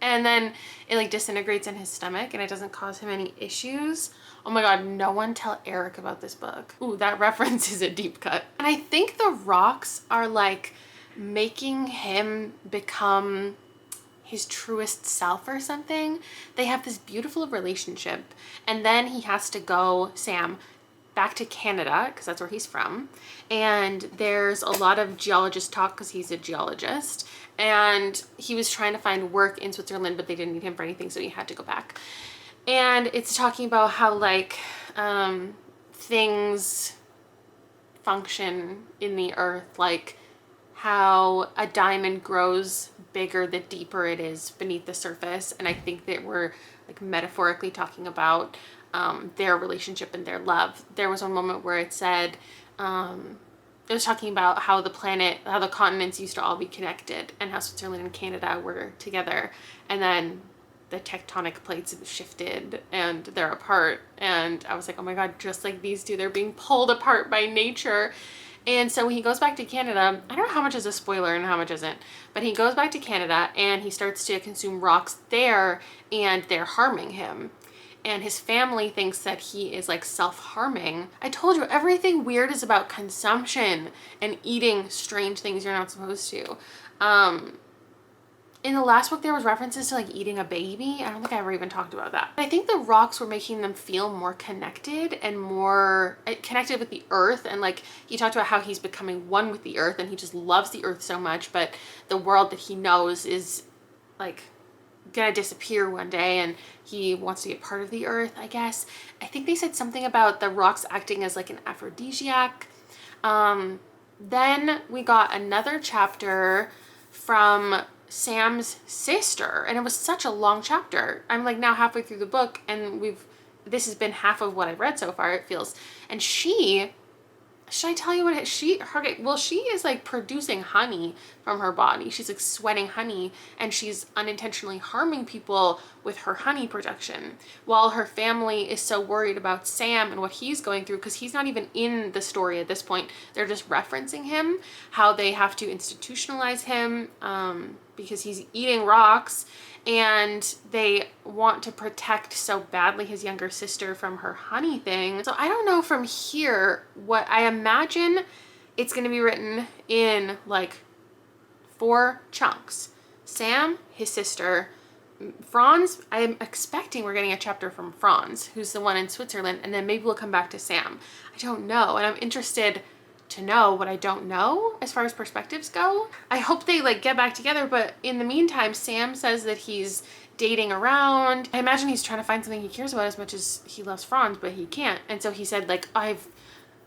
and then it like disintegrates in his stomach and it doesn't cause him any issues. Oh my God, no one tell Eric about this book. Ooh, that reference is a deep cut. And I think the rocks are like making him become his truest self or something. They have this beautiful relationship and then he has to go, Sam, back to Canada because that's where he's from. And there's a lot of geologist talk because he's a geologist. And he was trying to find work in Switzerland, but they didn't need him for anything, so he had to go back. And it's talking about how like things function in the earth, like how a diamond grows bigger the deeper it is beneath the surface. And I think that we're like metaphorically talking about their relationship and their love. There was one moment where it said, it was talking about how the planet, how the continents used to all be connected and how Switzerland and Canada were together. And then the tectonic plates have shifted and they're apart. And I was like, oh my God, just like these two, they're being pulled apart by nature. And so when he goes back to Canada, I don't know how much is a spoiler and how much isn't, but he goes back to Canada and he starts to consume rocks there and they're harming him. And his family thinks that he is like self-harming. I told you, everything weird is about consumption and eating strange things you're not supposed to. In the last book, there was references to like eating a baby. I don't think I ever even talked about that. I think the rocks were making them feel more connected and more connected with the earth. And like he talked about how he's becoming one with the earth and he just loves the earth so much, but the world that he knows is like gonna disappear one day and he wants to be a part of the earth, I guess. I think they said something about the rocks acting as like an aphrodisiac. Then we got another chapter from Sam's sister and it was such a long chapter. I'm like now halfway through the book and this has been half of what I've read so far, it feels. And should I tell you what she is like producing honey from her body. She's like sweating honey and she's unintentionally harming people with her honey production while her family is so worried about Sam and what he's going through because he's not even in the story at this point. They're just referencing him, how they have to institutionalize him because he's eating rocks and they want to protect so badly his younger sister from her honey thing. So I don't know from here what I imagine it's going to be written in like 4 chunks. Sam, his sister, Franz, I'm expecting we're getting a chapter from Franz, who's the one in Switzerland, and then maybe we'll come back to Sam. I don't know, and I'm interested to know what I don't know as far as perspectives go. I hope they like get back together, but in the meantime, Sam says that he's dating around. I imagine he's trying to find something he cares about as much as he loves Franz, but he can't. And so he said like, I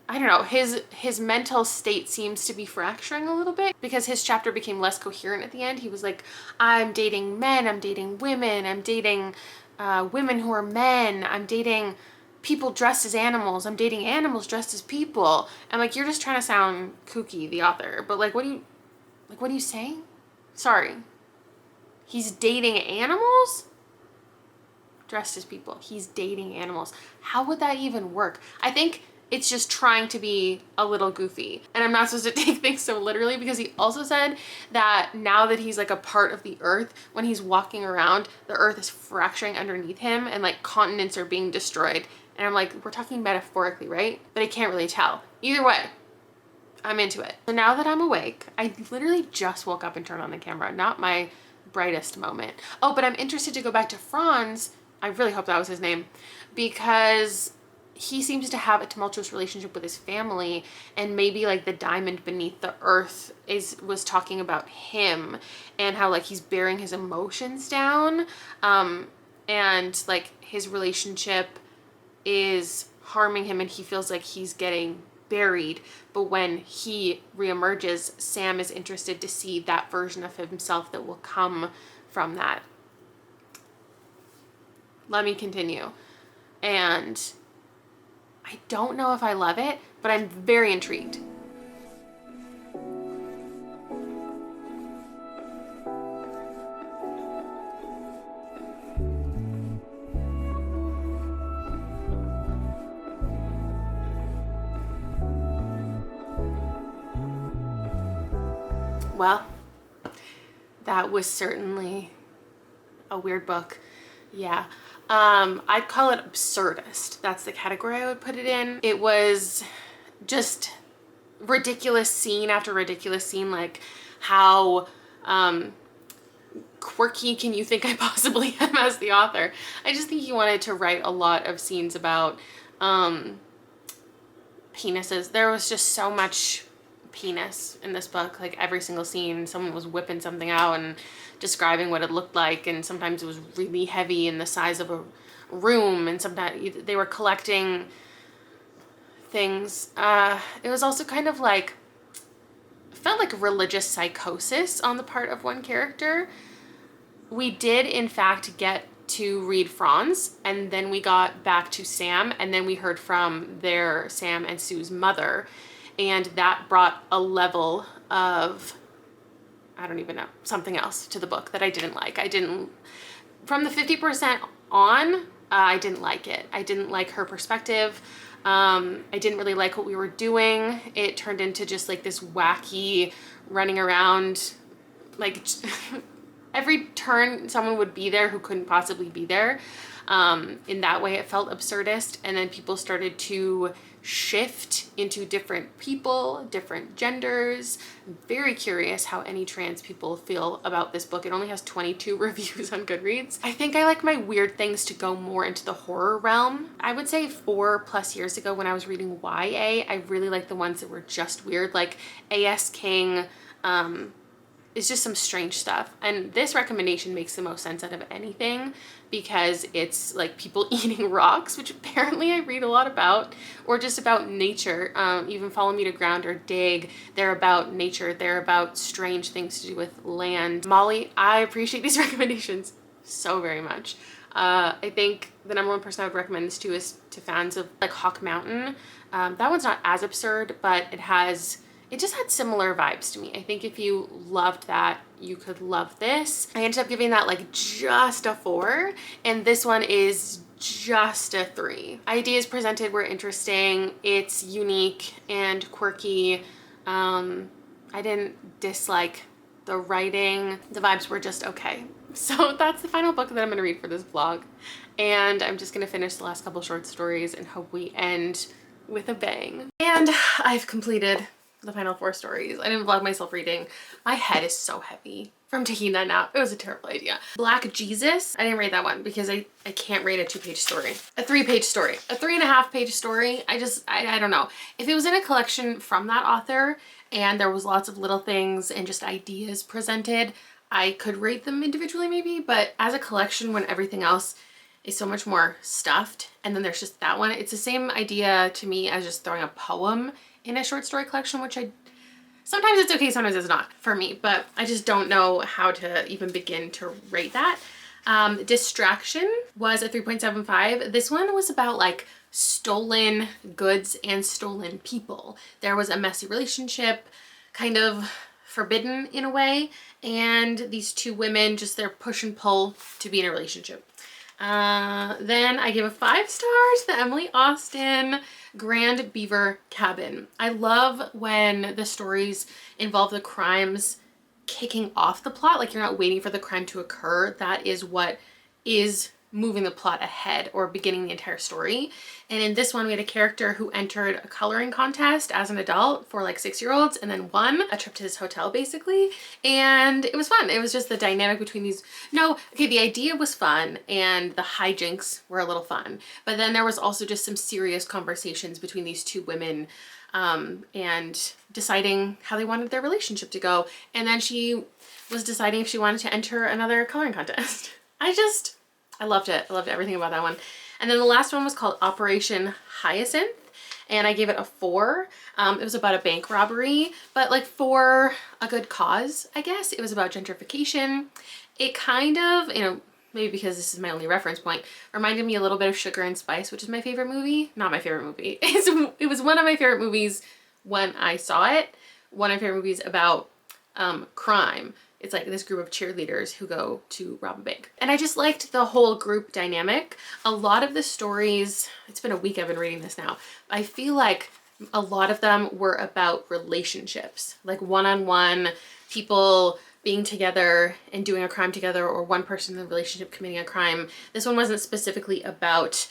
don't know, his mental state seems to be fracturing a little bit because his chapter became less coherent at the end. He was like, I'm dating men, I'm dating women, I'm dating women who are men, I'm dating people dressed as animals, I'm dating animals dressed as people. I'm like, you're just trying to sound kooky, the author, but like, what are you saying? Sorry. He's dating animals? dressed as people. He's dating animals. How would that even work? I think it's just trying to be a little goofy. And I'm not supposed to take things so literally, because he also said that now that he's like a part of the earth, when he's walking around, the earth is fracturing underneath him and like continents are being destroyed. And I'm like, we're talking metaphorically, right? But I can't really tell. Either way, I'm into it. So now that I'm awake, I literally just woke up and turned on the camera. Not my brightest moment. Oh, but I'm interested to go back to Franz. I really hope that was his name, because he seems to have a tumultuous relationship with his family, and maybe like the diamond beneath the earth was talking about him and how like he's bearing his emotions down, and like his relationship is harming him and he feels like he's getting buried. But when he reemerges, Sam is interested to see that version of himself that will come from that. Let me continue. And I don't know if I love it, but I'm very intrigued. Well, that was certainly a weird book. Yeah. I'd call it absurdist. That's the category I would put it in. It was just ridiculous scene after ridiculous scene. Like, how quirky can you think I possibly am as the author? I just think he wanted to write a lot of scenes about penises. There was just so much penis in this book. Like, every single scene, someone was whipping something out and describing what it looked like, and sometimes it was really heavy in the size of a room, and sometimes they were collecting things. It was also kind of like, felt like religious psychosis on the part of one character. We did in fact get to read Franz, and then we got back to Sam, and then we heard from their Sam and Sue's mother, and that brought a level of, I don't even know, something else to the book that I didn't like. From the 50% on, I didn't like it. I didn't like her perspective. I didn't really like what we were doing. It turned into just like this wacky running around, like every turn someone would be there who couldn't possibly be there. In that way, it felt absurdist. And then people started to shift into different people, different genders. I'm very curious how any trans people feel about this book. It only has 22 reviews on Goodreads. I think I like my weird things to go more into the horror realm. I would say 4+ years ago when I was reading YA, I really liked the ones that were just weird, like A.S. King, it's just some strange stuff. And this recommendation makes the most sense out of anything, because it's like people eating rocks, which apparently I read a lot about, or just about nature. Even Follow Me to Ground or Dig, they're about nature. They're about strange things to do with land. Molly, I appreciate these recommendations so very much. I think the #1 person I would recommend this to is to fans of like Hawk Mountain. That one's not as absurd, but it just had similar vibes to me. I think if you loved that, you could love this. I ended up giving that like just a 4, and this one is just a 3. Ideas presented were interesting. It's unique and quirky. I didn't dislike the writing. The vibes were just okay. So that's the final book that I'm gonna read for this vlog. And I'm just gonna finish the last couple short stories and hope we end with a bang. And I've completed the final 4 stories. I didn't vlog myself reading. My head is so heavy from taking that nap. It was a terrible idea. Black Jesus. I didn't rate that one because I can't rate a 2-page story. A 3-page story. A 3.5-page story. I don't know. If it was in a collection from that author and there was lots of little things and just ideas presented, I could rate them individually maybe, but as a collection when everything else is so much more stuffed and then there's just that one, it's the same idea to me as just throwing a poem in a short story collection, which sometimes it's okay, sometimes it's not for me, but I just don't know how to even begin to rate that. Distraction was a 3.75. This one was about like stolen goods and stolen people. There was a messy relationship, kind of forbidden in a way, and these two women, just their push and pull to be in a relationship. Then I give a 5 stars to Emily Austen Grand Beaver Cabin. I love when the stories involve the crimes kicking off the plot, like you're not waiting for the crime to occur. That is what is moving the plot ahead or beginning the entire story. And in this one, we had a character who entered a coloring contest as an adult for like 6-year-olds and then won a trip to this hotel basically. And it was fun. It was just the dynamic between these. No, okay, the idea was fun and the hijinks were a little fun. But then there was also just some serious conversations between these two women and deciding how they wanted their relationship to go. And then she was deciding if she wanted to enter another coloring contest. I loved it. I loved everything about that one. And then the last one was called Operation Hyacinth, and I gave it a 4. It was about a bank robbery, but like for a good cause, I guess. It was about gentrification. It kind of, you know, maybe because this is my only reference point, reminded me a little bit of Sugar and Spice, which is my favorite movie. Not my favorite movie. It was one of my favorite movies when I saw it. One of my favorite movies about crime. It's like this group of cheerleaders who go to rob a bank. And I just liked the whole group dynamic. A lot of the stories, it's been a week I've been reading this now, I feel like a lot of them were about relationships, like one-on-one people being together and doing a crime together, or one person in the relationship committing a crime. This one wasn't specifically about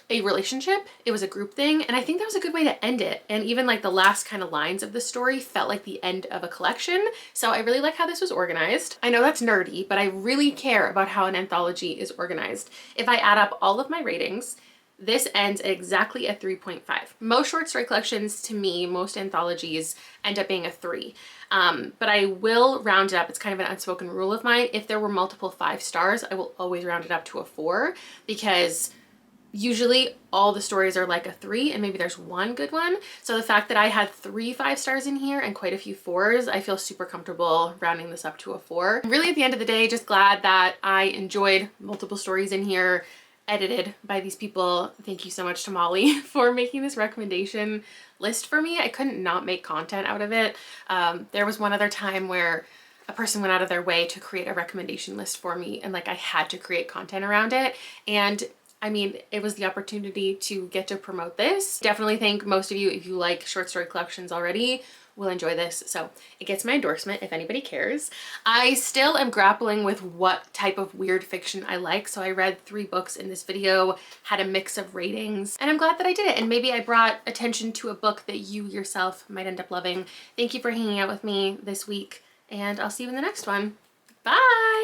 a relationship, it was a group thing, and I think that was a good way to end it. And even like the last kind of lines of the story felt like the end of a collection. So I really like how this was organized. I know that's nerdy, but I really care about how an anthology is organized. If I add up all of my ratings, this ends exactly at 3.5. Most short story collections, to me, most anthologies end up being a 3. But I will round it up. It's kind of an unspoken rule of mine. If there were multiple 5 stars, I will always round it up to a 4, because usually all the stories are like a 3 and maybe there's one good one. So the fact that I had 3 5 stars in here and quite a few 4s, I feel super comfortable rounding this up to a 4. Really, at the end of the day, just glad that I enjoyed multiple stories in here edited by these people. Thank you so much to Molly for making this recommendation list for me. I couldn't not make content out of it. There was one other time where a person went out of their way to create a recommendation list for me, and like I had to create content around it. And I mean, it was the opportunity to get to promote this. Definitely think most of you, if you like short story collections already, will enjoy this. So it gets my endorsement if anybody cares. I still am grappling with what type of weird fiction I like. So I read 3 books in this video, had a mix of ratings, and I'm glad that I did it. And maybe I brought attention to a book that you yourself might end up loving. Thank you for hanging out with me this week, and I'll see you in the next one. Bye!